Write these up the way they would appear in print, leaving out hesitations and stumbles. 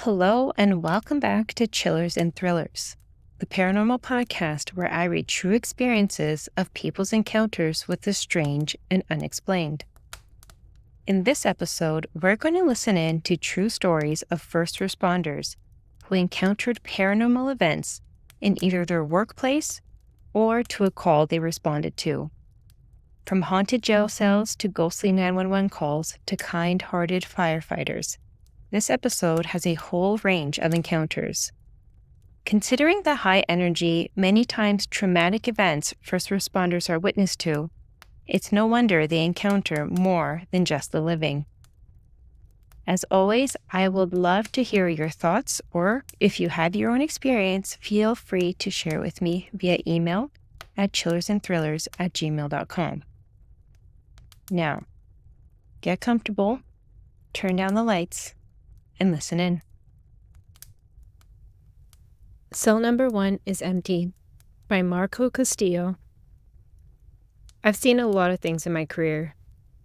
Hello, and welcome back to Chillers and Thrillers, the paranormal podcast where I read true experiences of people's encounters with the strange and unexplained. In this episode, we're going to listen in to true stories of first responders who encountered paranormal events in either their workplace or to a call they responded to. From haunted jail cells to ghostly 911 calls to kind-hearted firefighters, this episode has a whole range of encounters. Considering the high energy, many times traumatic events first responders are witness to, it's no wonder they encounter more than just the living. As always, I would love to hear your thoughts, or if you had your own experience, feel free to share with me via email at chillersandthrillers@gmail.com. Now, get comfortable, turn down the lights, and listen in. Cell number 1 is empty by Marco Castillo. I've seen a lot of things in my career,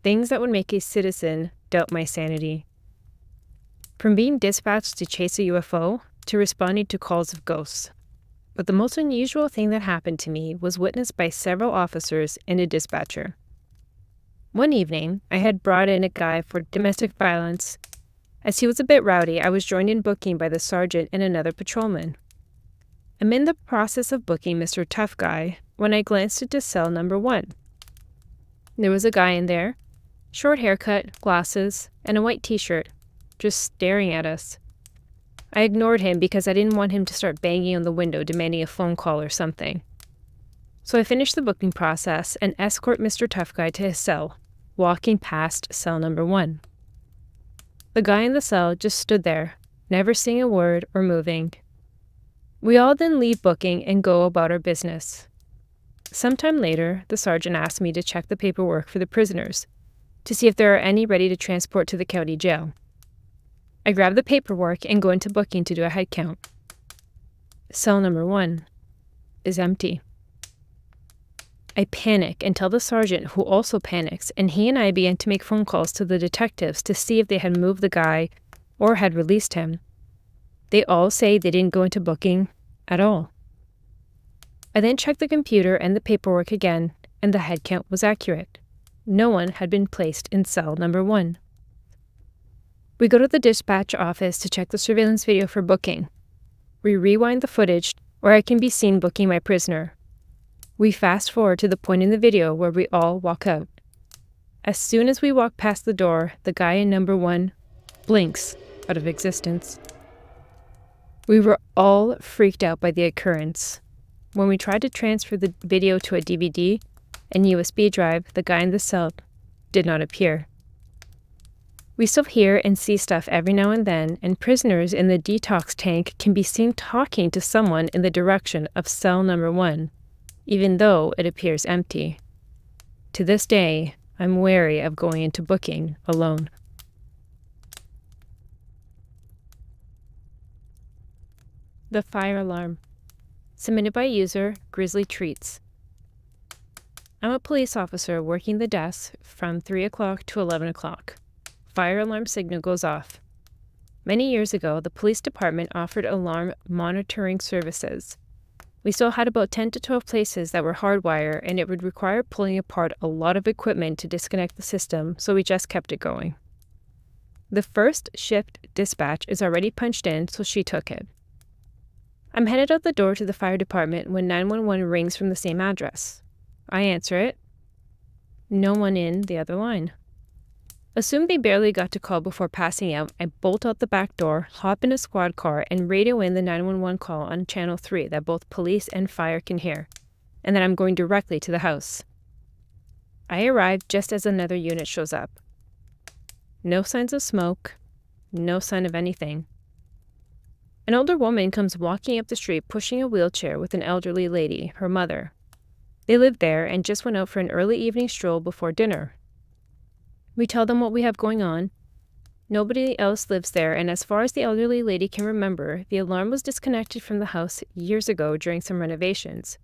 things that would make a citizen doubt my sanity. From being dispatched to chase a UFO to responding to calls of ghosts. But the most unusual thing that happened to me was witnessed by several officers and a dispatcher. One evening, I had brought in a guy for domestic violence. As he was a bit rowdy, I was joined in booking by the sergeant and another patrolman. I'm in the process of booking Mr. Tough Guy when I glanced into cell number 1. There was a guy in there, short haircut, glasses, and a white t-shirt, just staring at us. I ignored him because I didn't want him to start banging on the window demanding a phone call or something. So I finished the booking process and escort Mr. Tough Guy to his cell, walking past cell number 1. The guy in the cell just stood there, never saying a word or moving. We all then leave booking and go about our business. Sometime later, the sergeant asked me to check the paperwork for the prisoners, to see if there are any ready to transport to the county jail. I grab the paperwork and go into booking to do a head count. Cell number 1 is empty. I panic and tell the sergeant, who also panics, and he and I begin to make phone calls to the detectives to see if they had moved the guy or had released him. They all say they didn't go into booking at all. I then checked the computer and the paperwork again, and the head count was accurate. No one had been placed in cell number 1. We go to the dispatch office to check the surveillance video for booking. We rewind the footage where I can be seen booking my prisoner. We fast forward to the point in the video where we all walk out. As soon as we walk past the door, the guy in number 1 blinks out of existence. We were all freaked out by the occurrence. When we tried to transfer the video to a DVD and USB drive, the guy in the cell did not appear. We still hear and see stuff every now and then, and prisoners in the detox tank can be seen talking to someone in the direction of cell number 1, even though it appears empty. To this day, I'm wary of going into booking alone. The fire alarm. Submitted by user grizzlytreats. I'm a police officer working the desk from 3 o'clock to 11 o'clock. Fire alarm signal goes off. Many years ago, the police department offered alarm monitoring services. We still had about 10 to 12 places that were hardwired, and it would require pulling apart a lot of equipment to disconnect the system, so we just kept it going. The first shift dispatch is already punched in, so she took it. I'm headed out the door to the fire department when 911 rings from the same address. I answer it. No one in the other line. Assume they barely got to call before passing out, I bolt out the back door, hop in a squad car, and radio in the 911 call on channel 3 that both police and fire can hear, and that I'm going directly to the house. I arrive just as another unit shows up. No signs of smoke, no sign of anything. An older woman comes walking up the street pushing a wheelchair with an elderly lady, her mother. They live there and just went out for an early evening stroll before dinner. We tell them what we have going on. Nobody else lives there, and as far as the elderly lady can remember, the alarm was disconnected from the house years ago during some renovations.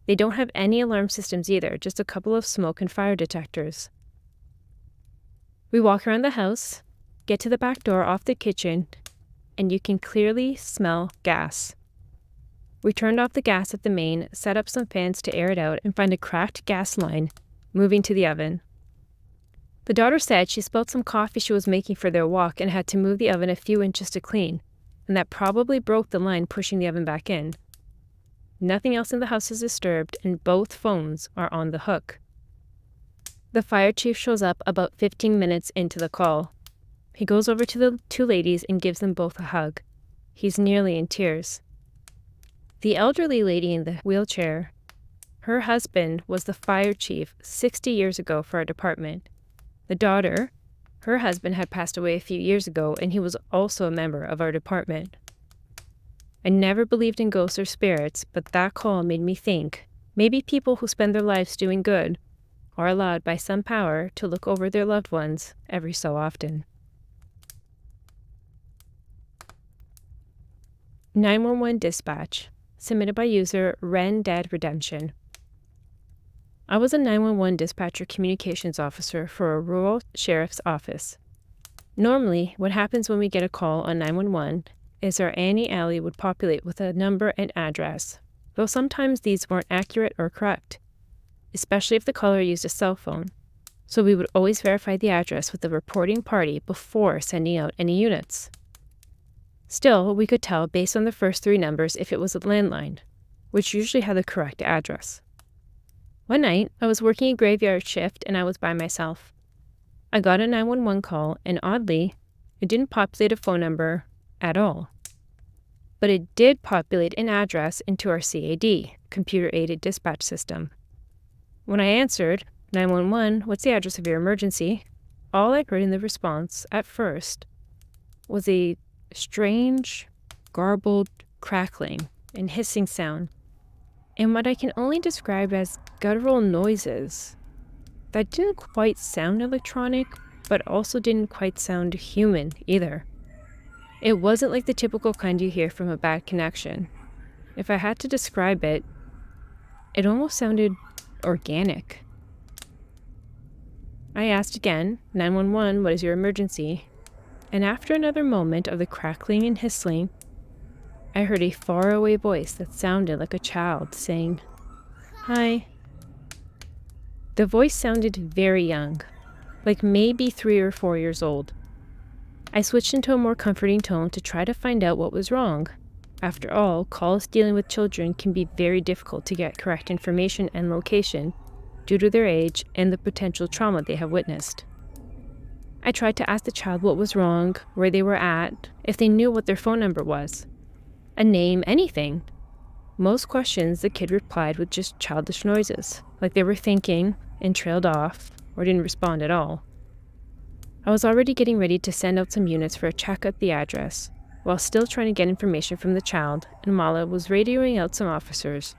They don't have any alarm systems either, just a couple of smoke and fire detectors. We walk around the house, get to the back door off the kitchen, and you can clearly smell gas. We turned off the gas at the main, set up some fans to air it out, and find a cracked gas line moving to the oven. The daughter said she spilled some coffee she was making for their walk and had to move the oven a few inches to clean, and that probably broke the line pushing the oven back in. Nothing else in the house is disturbed, and both phones are on the hook. The fire chief shows up about 15 minutes into the call. He goes over to the two ladies and gives them both a hug. He's nearly in tears. The elderly lady in the wheelchair, her husband was the fire chief 60 years ago for our department. The daughter, her husband had passed away a few years ago, and he was also a member of our department. I never believed in ghosts or spirits, but that call made me think maybe people who spend their lives doing good are allowed by some power to look over their loved ones every so often. 911 dispatch, submitted by user ren-dead-redemption. I was a 911 dispatcher communications officer for a rural sheriff's office. Normally, what happens when we get a call on 911 is our Annie Alley would populate with a number and address, though sometimes these weren't accurate or correct, especially if the caller used a cell phone. So we would always verify the address with the reporting party before sending out any units. Still, we could tell based on the first three numbers if it was a landline, which usually had the correct address. One night, I was working a graveyard shift and I was by myself. I got a 911 call, and oddly, it didn't populate a phone number at all. But it did populate an address into our CAD, computer-aided dispatch system. When I answered, 911, what's the address of your emergency? All I heard in the response, at first, was a strange, garbled crackling and hissing sound, and what I can only describe as guttural noises that didn't quite sound electronic, but also didn't quite sound human either. It wasn't like the typical kind you hear from a bad connection. If I had to describe it, it almost sounded organic. I asked again, 911, what is your emergency? And after another moment of the crackling and hissing, I heard a faraway voice that sounded like a child saying, "Hi." The voice sounded very young, like maybe 3 or 4 years old. I switched into a more comforting tone to try to find out what was wrong. After all, calls dealing with children can be very difficult to get correct information and location due to their age and the potential trauma they have witnessed. I tried to ask the child what was wrong, where they were at, if they knew what their phone number was. A name, anything. Most questions the kid replied with just childish noises, like they were thinking and trailed off or didn't respond at all. I was already getting ready to send out some units for a check at the address, while still trying to get information from the child, and while I was radioing out some officers,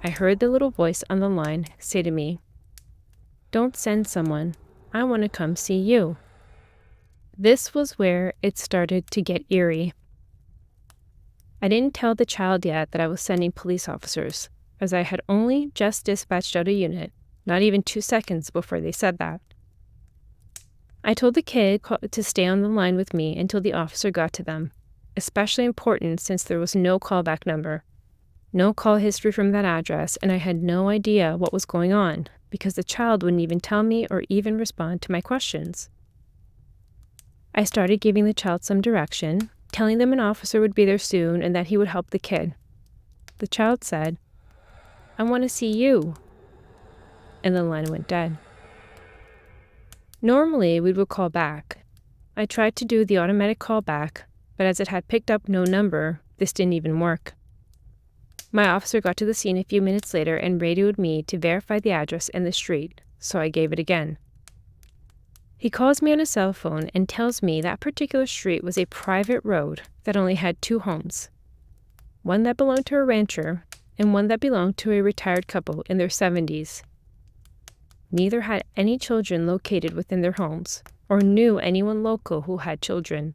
I heard the little voice on the line say to me, "Don't send someone. I want to come see you." This was where it started to get eerie. I didn't tell the child yet that I was sending police officers, as I had only just dispatched out a unit, not even 2 seconds before they said that. I told the kid to stay on the line with me until the officer got to them, especially important since there was no callback number, no call history from that address, and I had no idea what was going on because the child wouldn't even tell me or even respond to my questions. I started giving the child some direction, telling them an officer would be there soon and that he would help the kid. The child said, "I want to see you," and the line went dead. Normally, we would call back. I tried to do the automatic call back, but as it had picked up no number, this didn't even work. My officer got to the scene a few minutes later and radioed me to verify the address and the street, so I gave it again. He calls me on a cell phone and tells me that particular street was a private road that only had 2 homes, one that belonged to a rancher and one that belonged to a retired couple in their 70s. Neither had any children located within their homes or knew anyone local who had children.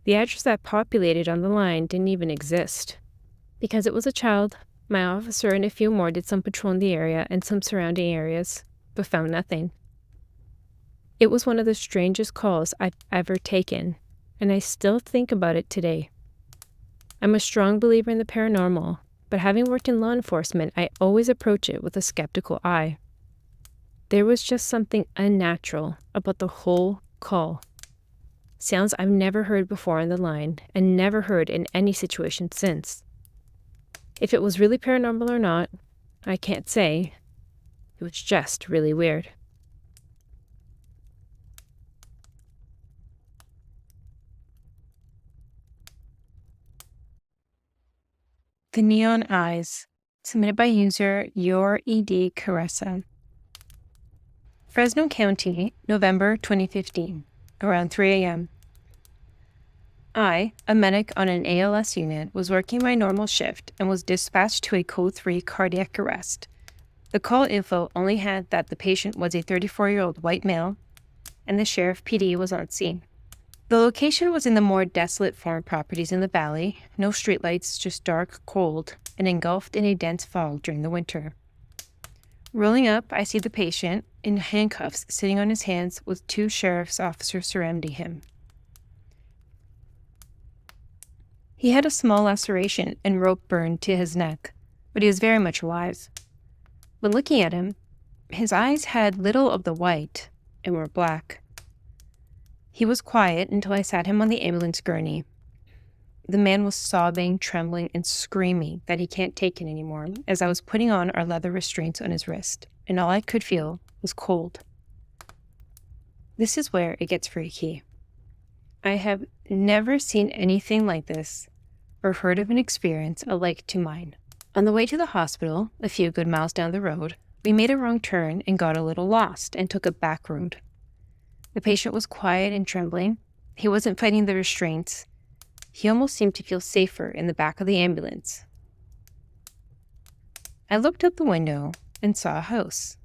The address that populated on the line didn't even exist. Because it was a child, my officer and a few more did some patrol in the area and some surrounding areas, but found nothing. It was one of the strangest calls I've ever taken, and I still think about it today. I'm a strong believer in the paranormal, but having worked in law enforcement, I always approach it with a skeptical eye. There was just something unnatural about the whole call. Sounds I've never heard before on the line and never heard in any situation since. If it was really paranormal or not, I can't say. It was just really weird. The Neon Eyes, submitted by user YourEDcaressa. Fresno County, November 2015, around 3 a.m. I, a medic on an ALS unit, was working my normal shift and was dispatched to a Code 3 cardiac arrest. The call info only had that the patient was a 34-year-old white male, and the sheriff PD was on scene. The location was in the more desolate farm properties in the valley, no streetlights, just dark, cold, and engulfed in a dense fog during the winter. Rolling up, I see the patient, in handcuffs, sitting on his hands with 2 sheriff's officers surrounding him. He had a small laceration and rope burn to his neck, but he was very much alive. When looking at him, his eyes had little of the white and were black. He was quiet until I sat him on the ambulance gurney. The man was sobbing, trembling, and screaming that he can't take it anymore as I was putting on our leather restraints on his wrist, and all I could feel was cold. This is where it gets freaky. I have never seen anything like this or heard of an experience alike to mine. On the way to the hospital, a few good miles down the road, we made a wrong turn and got a little lost and took a back road. The patient was quiet and trembling. He wasn't fighting the restraints. He almost seemed to feel safer in the back of the ambulance. I looked out the window and saw a house.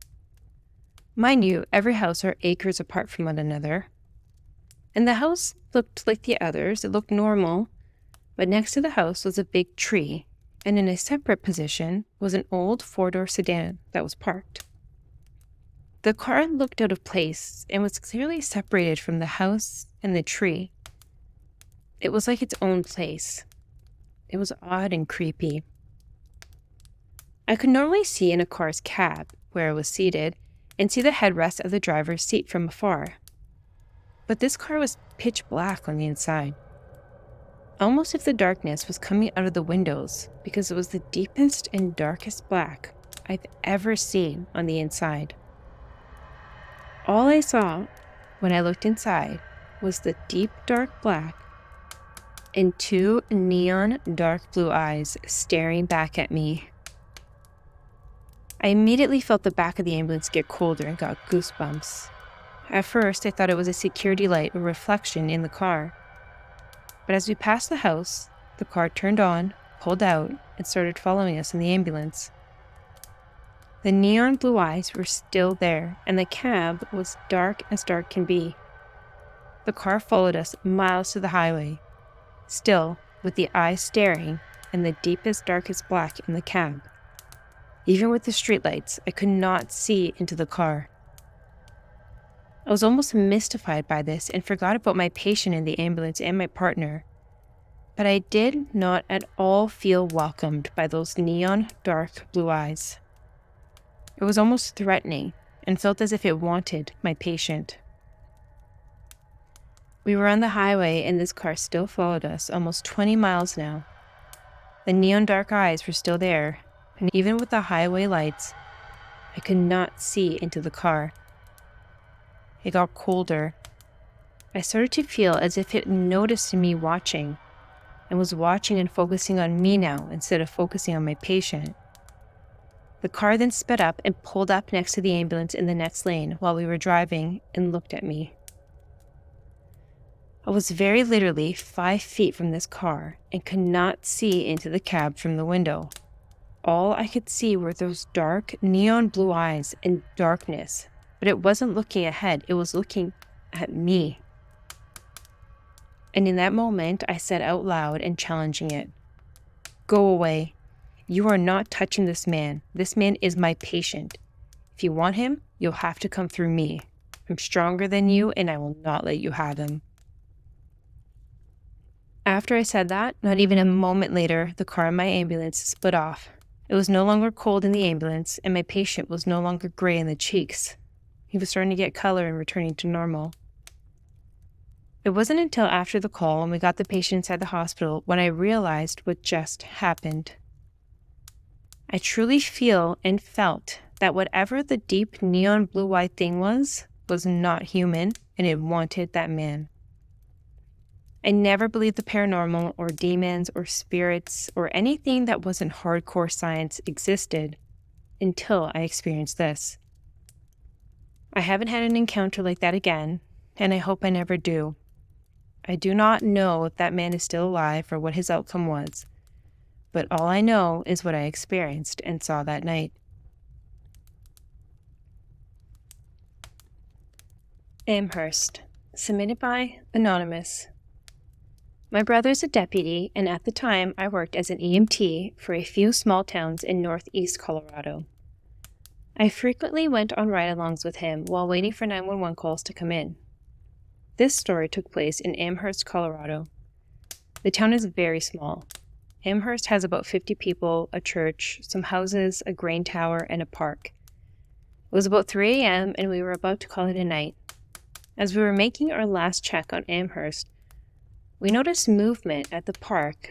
Mind you, every house are acres apart from one another. And the house looked like the others. It looked normal. But next to the house was a big tree, and in a separate position was an old 4-door sedan that was parked. The car looked out of place and was clearly separated from the house and the tree. It was like its own place. It was odd and creepy. I could normally see in a car's cab, where I was seated, and see the headrest of the driver's seat from afar. But this car was pitch black on the inside. Almost if the darkness was coming out of the windows, because it was the deepest and darkest black I've ever seen on the inside. All I saw when I looked inside was the deep dark black and 2 neon dark blue eyes staring back at me. I immediately felt the back of the ambulance get colder and got goosebumps. At first, I thought it was a security light or reflection in the car. But as we passed the house, the car turned on, pulled out, and started following us in the ambulance. The neon blue eyes were still there, and the cab was dark as dark can be. The car followed us miles to the highway, still with the eyes staring and the deepest, darkest black in the cab. Even with the streetlights, I could not see into the car. I was almost mystified by this and forgot about my patient in the ambulance and my partner. But I did not at all feel welcomed by those neon dark blue eyes. It was almost threatening and felt as if it wanted my patient. We were on the highway and this car still followed us almost 20 miles now. The neon dark eyes were still there, and even with the highway lights, I could not see into the car. It got colder. I started to feel as if it noticed me watching and was watching and focusing on me now instead of focusing on my patient. The car then sped up and pulled up next to the ambulance in the next lane while we were driving and looked at me. I was very literally 5 feet from this car and could not see into the cab from the window. All I could see were those dark neon blue eyes and darkness, but it wasn't looking ahead, it was looking at me. And in that moment, I said out loud and challenging it, "Go away. You are not touching this man. This man is my patient. If you want him, you'll have to come through me. I'm stronger than you, and I will not let you have him." After I said that, not even a moment later, the car in my ambulance split off. It was no longer cold in the ambulance, and my patient was no longer gray in the cheeks. He was starting to get color and returning to normal. It wasn't until after the call and we got the patient inside the hospital when I realized what just happened. I truly feel and felt that whatever the deep neon blue-eyed thing was not human, and it wanted that man. I never believed the paranormal or demons or spirits or anything that wasn't hardcore science existed until I experienced this. I haven't had an encounter like that again, and I hope I never do. I do not know if that man is still alive or what his outcome was, but all I know is what I experienced and saw that night. Amherst, submitted by Anonymous. My brother is a deputy, and at the time I worked as an EMT for a few small towns in northeast Colorado. I frequently went on ride-alongs with him while waiting for 911 calls to come in. This story took place in Amherst, Colorado. The town is very small. Amherst has about 50 people, a church, some houses, a grain tower, and a park. It was about 3 a.m., and we were about to call it a night. As we were making our last check on Amherst, we noticed movement at the park,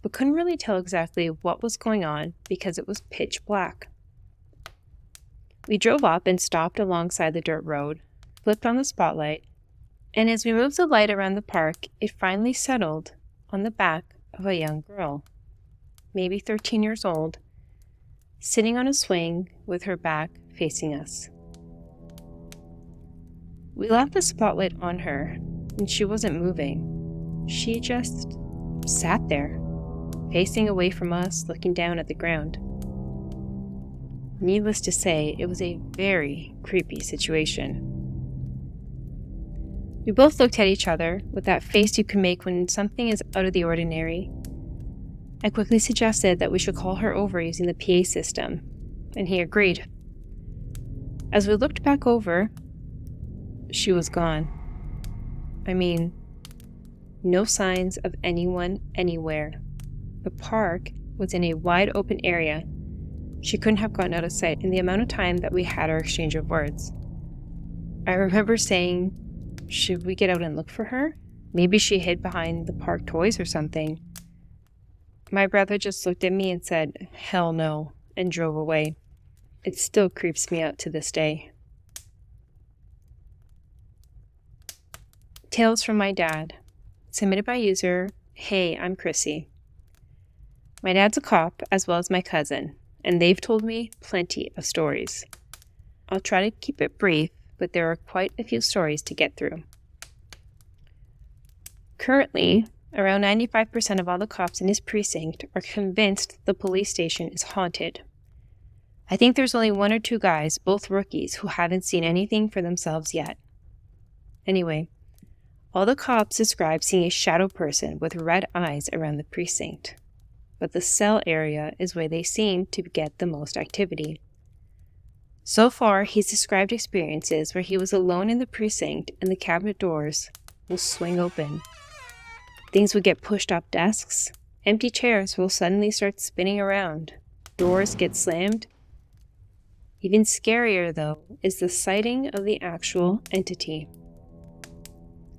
but couldn't really tell exactly what was going on because it was pitch black. We drove up and stopped alongside the dirt road, flipped on the spotlight, and as we moved the light around the park, it finally settled on the back of a young girl, maybe 13 years old, sitting on a swing with her back facing us. We left the spotlight on her, and she wasn't moving. She just sat there, facing away from us, looking down at the ground. Needless to say, it was a very creepy situation. We both looked at each other with that face you can make when something is out of the ordinary. I quickly suggested that we should call her over using the PA system, and he agreed. As we looked back over, she was gone. I mean, no signs of anyone anywhere. The park was in a wide open area. She couldn't have gotten out of sight in the amount of time that we had our exchange of words. I remember saying, should we get out and look for her? Maybe she hid behind the park toys or something. My brother just looked at me and said, hell no, and drove away. It still creeps me out to this day. Tales from my dad. Submitted by user, heyimkrissy. My dad's a cop as well as my cousin, and they've told me plenty of stories. I'll try to keep it brief, but there are quite a few stories to get through. Currently, around 95% of all the cops in his precinct are convinced the police station is haunted. I think there's only 1 or 2 guys, both rookies, who haven't seen anything for themselves yet. Anyway, all the cops describe seeing a shadow person with red eyes around the precinct, but the cell area is where they seem to get the most activity. So far, he's described experiences where he was alone in the precinct and the cabinet doors will swing open. Things would get pushed off desks, empty chairs will suddenly start spinning around, doors get slammed. Even scarier, though, is the sighting of the actual entity.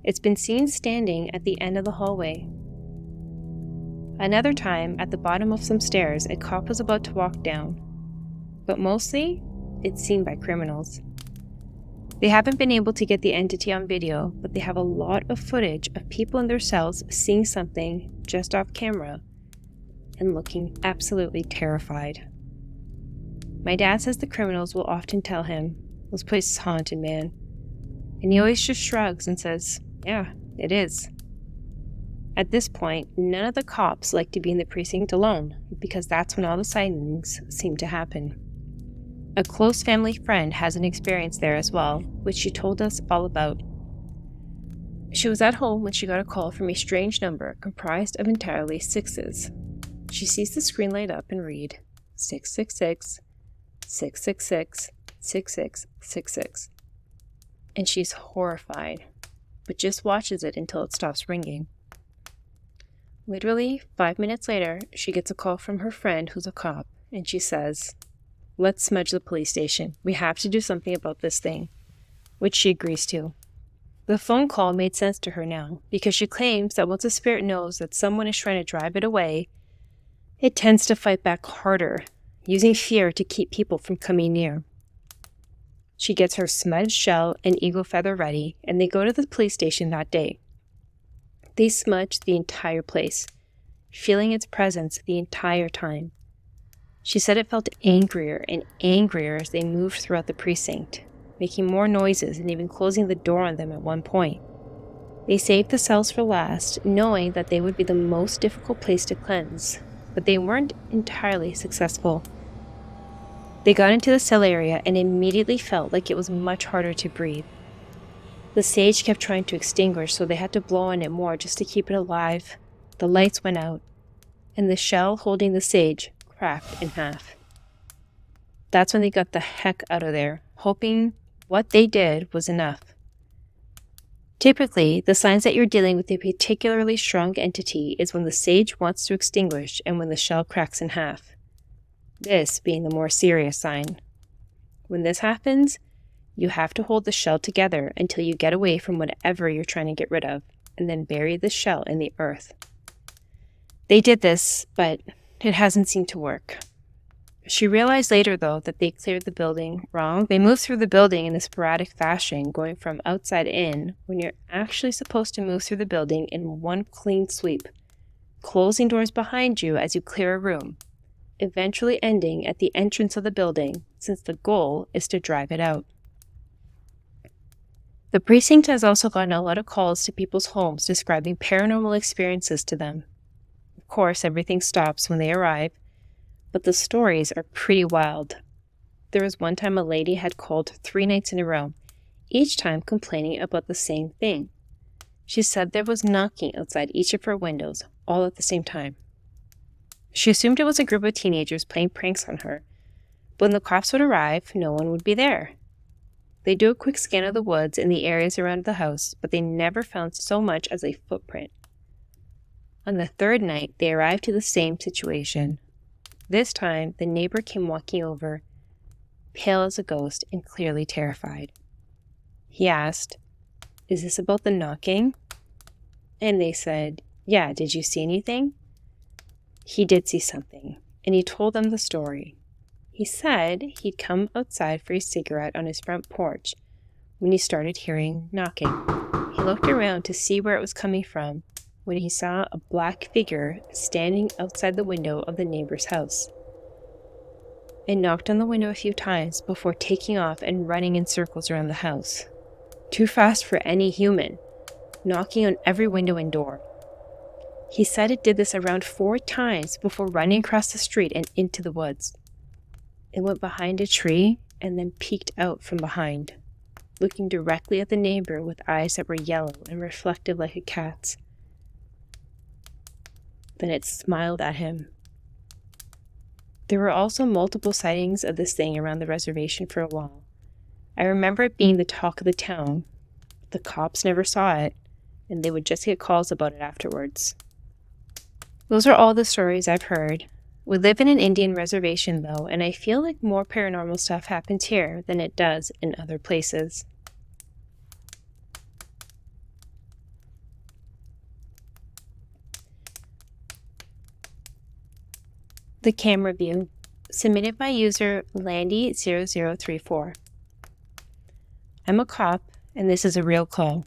It's been seen standing at the end of the hallway. Another time, at the bottom of some stairs, a cop was about to walk down. But mostly, it's seen by criminals. They haven't been able to get the entity on video, but they have a lot of footage of people in their cells seeing something just off camera and looking absolutely terrified. My dad says the criminals will often tell him, "This place is haunted, man." And he always just shrugs and says, "Yeah, it is." At this point, none of the cops like to be in the precinct alone, because that's when all the sightings seem to happen. A close family friend has an experience there as well, which she told us all about. She was at home when she got a call from a strange number comprised of entirely sixes. She sees the screen light up and read 666, 666, 6666. And she's horrified, but just watches it until it stops ringing. Literally 5 minutes later, she gets a call from her friend who's a cop, and she says, "Let's smudge the police station. We have to do something about this thing," which she agrees to. The phone call made sense to her now, because she claims that once a spirit knows that someone is trying to drive it away, it tends to fight back harder, using fear to keep people from coming near. She gets her smudged shell and eagle feather ready, and they go to the police station that day. They smudge the entire place, feeling its presence the entire time. She said it felt angrier and angrier as they moved throughout the precinct, making more noises and even closing the door on them at one point. They saved the cells for last, knowing that they would be the most difficult place to cleanse, but they weren't entirely successful. They got into the cell area and immediately felt like it was much harder to breathe. The sage kept trying to extinguish, so they had to blow on it more just to keep it alive. The lights went out, and the shell holding the sage cracked in half. That's when they got the heck out of there, hoping what they did was enough. Typically, the signs that you're dealing with a particularly strong entity is when the sage wants to extinguish and when the shell cracks in half. This being the more serious sign. When this happens, you have to hold the shell together until you get away from whatever you're trying to get rid of, and then bury the shell in the earth. They did this, but it hasn't seemed to work. She realized later, though, that they cleared the building wrong. They moved through the building in a sporadic fashion, going from outside in, when you're actually supposed to move through the building in one clean sweep, closing doors behind you as you clear a room, eventually ending at the entrance of the building, since the goal is to drive it out. The precinct has also gotten a lot of calls to people's homes describing paranormal experiences to them. Of course, everything stops when they arrive, but the stories are pretty wild. There was one time a lady had called 3 nights in a row, each time complaining about the same thing. She said there was knocking outside each of her windows, all at the same time. She assumed it was a group of teenagers playing pranks on her, but when the cops would arrive, no one would be there. They do a quick scan of the woods and the areas around the house, but they never found so much as a footprint. On the 3rd night, they arrived to the same situation. This time, the neighbor came walking over, pale as a ghost and clearly terrified. He asked, "Is this about the knocking?" And they said, "Yeah, did you see anything?" He did see something, and he told them the story. He said he'd come outside for a cigarette on his front porch when he started hearing knocking. He looked around to see where it was coming from when he saw a black figure standing outside the window of the neighbor's house. It knocked on the window a few times before taking off and running in circles around the house. Too fast for any human, knocking on every window and door. He said it did this around 4 times before running across the street and into the woods. It went behind a tree and then peeked out from behind, looking directly at the neighbor with eyes that were yellow and reflective like a cat's. Then it smiled at him. There were also multiple sightings of this thing around the reservation for a while. I remember it being the talk of the town. The cops never saw it, and they would just get calls about it afterwards. Those are all the stories I've heard. We live in an Indian reservation, though, and I feel like more paranormal stuff happens here than it does in other places. The camera view, submitted by user Landy0034. I'm a cop, and this is a real call.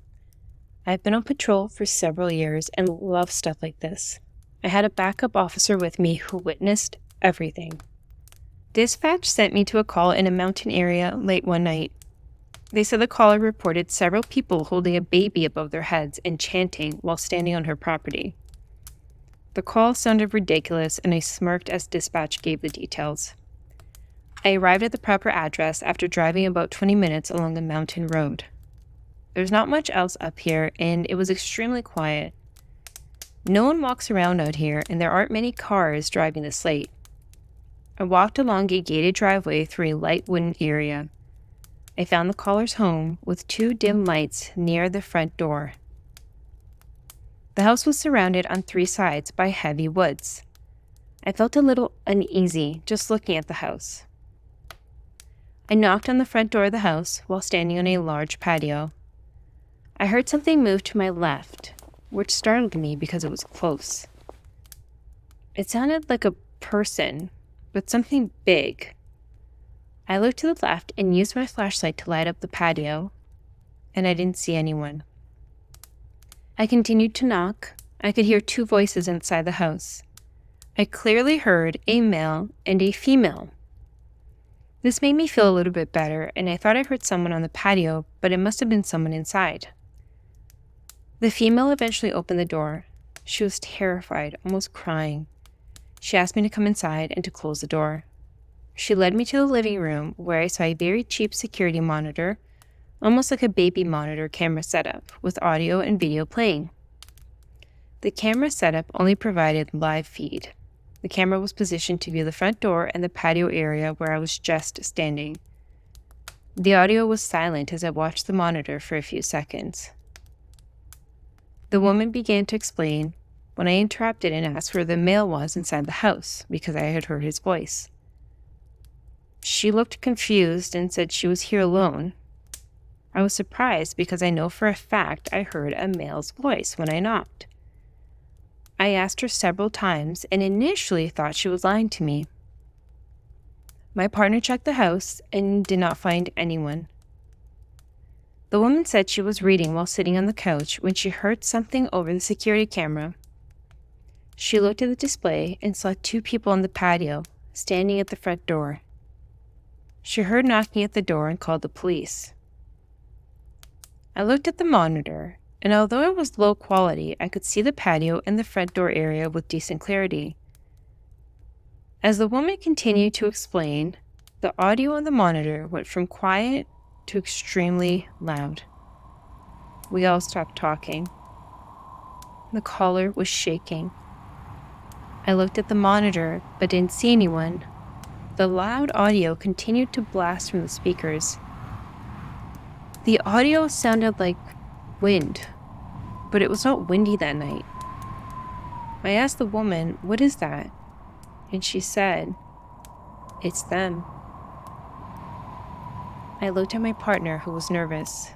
I've been on patrol for several years and love stuff like this. I had a backup officer with me who witnessed everything. Dispatch sent me to a call in a mountain area late one night. They said the caller reported several people holding a baby above their heads and chanting while standing on her property. The call sounded ridiculous, and I smirked as dispatch gave the details. I arrived at the proper address after driving about 20 minutes along the mountain road. There's not much else up here, and it was extremely quiet. No one walks around out here, and there aren't many cars driving this late. I walked along a gated driveway through a light wooden area. I found the caller's home with 2 dim lights near the front door. The house was surrounded on 3 sides by heavy woods. I felt a little uneasy just looking at the house. I knocked on the front door of the house while standing on a large patio. I heard something move to my left, which startled me because it was close. It sounded like a person, but something big. I looked to the left and used my flashlight to light up the patio, and I didn't see anyone. I continued to knock. I could hear 2 voices inside the house. I clearly heard a male and a female. This made me feel a little bit better, and I thought I heard someone on the patio, but it must have been someone inside. The female eventually opened the door. She was terrified, almost crying. She asked me to come inside and to close the door. She led me to the living room where I saw a very cheap security monitor, almost like a baby monitor camera setup, with audio and video playing. The camera setup only provided live feed. The camera was positioned to view the front door and the patio area where I was just standing. The audio was silent as I watched the monitor for a few seconds. The woman began to explain when I interrupted and asked where the male was inside the house because I had heard his voice. She looked confused and said she was here alone. I was surprised because I know for a fact I heard a male's voice when I knocked. I asked her several times and initially thought she was lying to me. My partner checked the house and did not find anyone. The woman said she was reading while sitting on the couch when she heard something over the security camera. She looked at the display and saw 2 people on the patio, standing at the front door. She heard knocking at the door and called the police. I looked at the monitor, and although it was low quality, I could see the patio and the front door area with decent clarity. As the woman continued to explain, the audio on the monitor went from quiet to extremely loud. We all stopped talking. The caller was shaking. I looked at the monitor, but didn't see anyone. The loud audio continued to blast from the speakers. The audio sounded like wind, but it was not windy that night. I asked the woman, "What is that?" And she said, "It's them." I looked at my partner, who was nervous.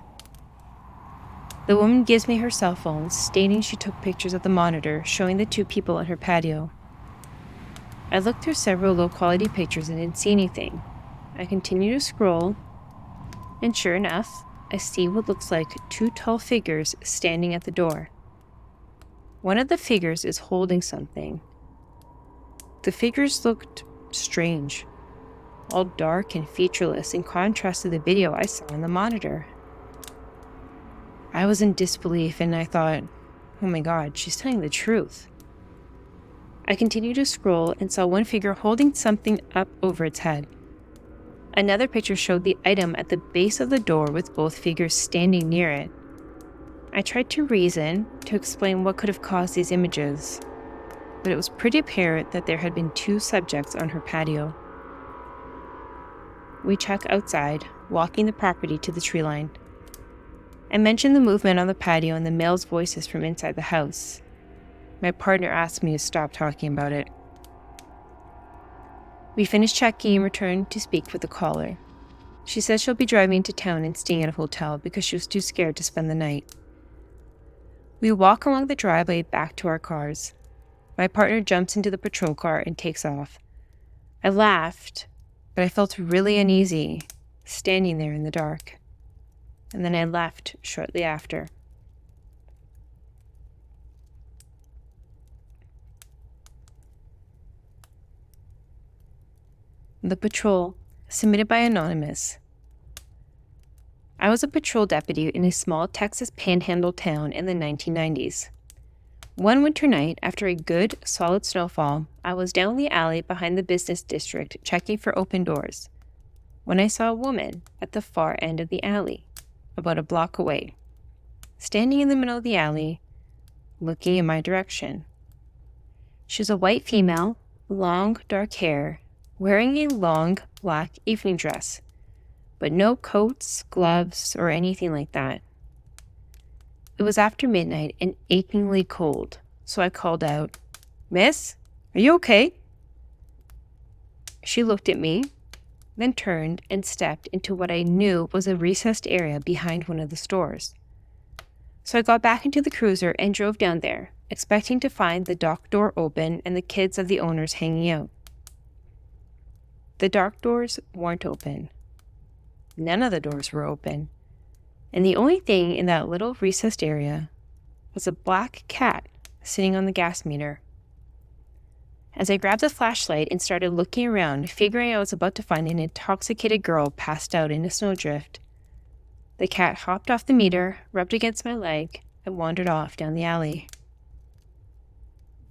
The woman gives me her cell phone, stating she took pictures of the monitor showing the 2 people on her patio. I looked through several low-quality pictures and didn't see anything. I continue to scroll, and sure enough, I see what looks like 2 tall figures standing at the door. One of the figures is holding something. The figures looked strange, all dark and featureless in contrast to the video I saw on the monitor. I was in disbelief and I thought, oh my god, she's telling the truth. I continued to scroll and saw one figure holding something up over its head. Another picture showed the item at the base of the door with both figures standing near it. I tried to reason to explain what could have caused these images, but it was pretty apparent that there had been 2 subjects on her patio. We checked outside, walking the property to the tree line. I mentioned the movement on the patio and the male's voices from inside the house. My partner asked me to stop talking about it. We finished checking and returned to speak with the caller. She says she'll be driving into town and staying at a hotel because she was too scared to spend the night. We walk along the driveway back to our cars. My partner jumps into the patrol car and takes off. I laughed, but I felt really uneasy, standing there in the dark. And then I left shortly after. The Patrol, submitted by Anonymous. I was a patrol deputy in a small Texas panhandle town in the 1990s. One winter night, after a good, solid snowfall, I was down the alley behind the business district checking for open doors, when I saw a woman at the far end of the alley, about a block away, standing in the middle of the alley, looking in my direction. She was a white female, long, dark hair, wearing a long, black evening dress, but no coats, gloves, or anything like that. It was after midnight and achingly cold, so I called out, "Miss, are you okay?" She looked at me, then turned and stepped into what I knew was a recessed area behind one of the stores. So I got back into the cruiser and drove down there, expecting to find the dock door open and the kids of the owners hanging out. The dock doors weren't open. None of the doors were open. And the only thing in that little recessed area was a black cat sitting on the gas meter. As I grabbed a flashlight and started looking around, figuring I was about to find an intoxicated girl passed out in a snowdrift, the cat hopped off the meter, rubbed against my leg, and wandered off down the alley.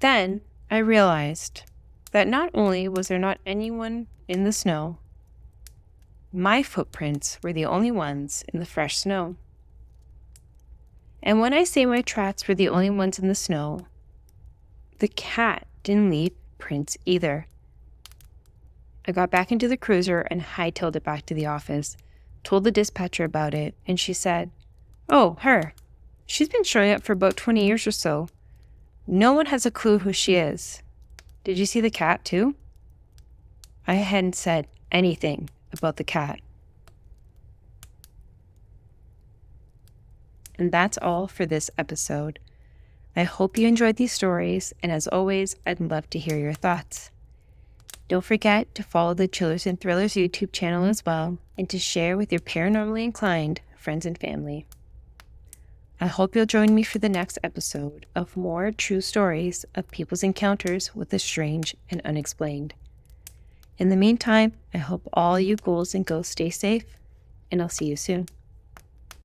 Then I realized that not only was there not anyone in the snow, my footprints were the only ones in the fresh snow. And when I say my tracks were the only ones in the snow, the cat didn't leave prints either. I got back into the cruiser and hightailed it back to the office, told the dispatcher about it, and she said, "Oh, her. She's been showing up for about 20 years or so. No one has a clue who she is. Did you see the cat too?" I hadn't said anything about the cat. And that's all for this episode. I hope you enjoyed these stories, and as always, I'd love to hear your thoughts. Don't forget to follow the Chillers and Thrillers YouTube channel as well, and to share with your paranormally inclined friends and family. I hope you'll join me for the next episode of more true stories of people's encounters with the strange and unexplained. In the meantime, I hope all you ghouls and ghosts stay safe, and I'll see you soon.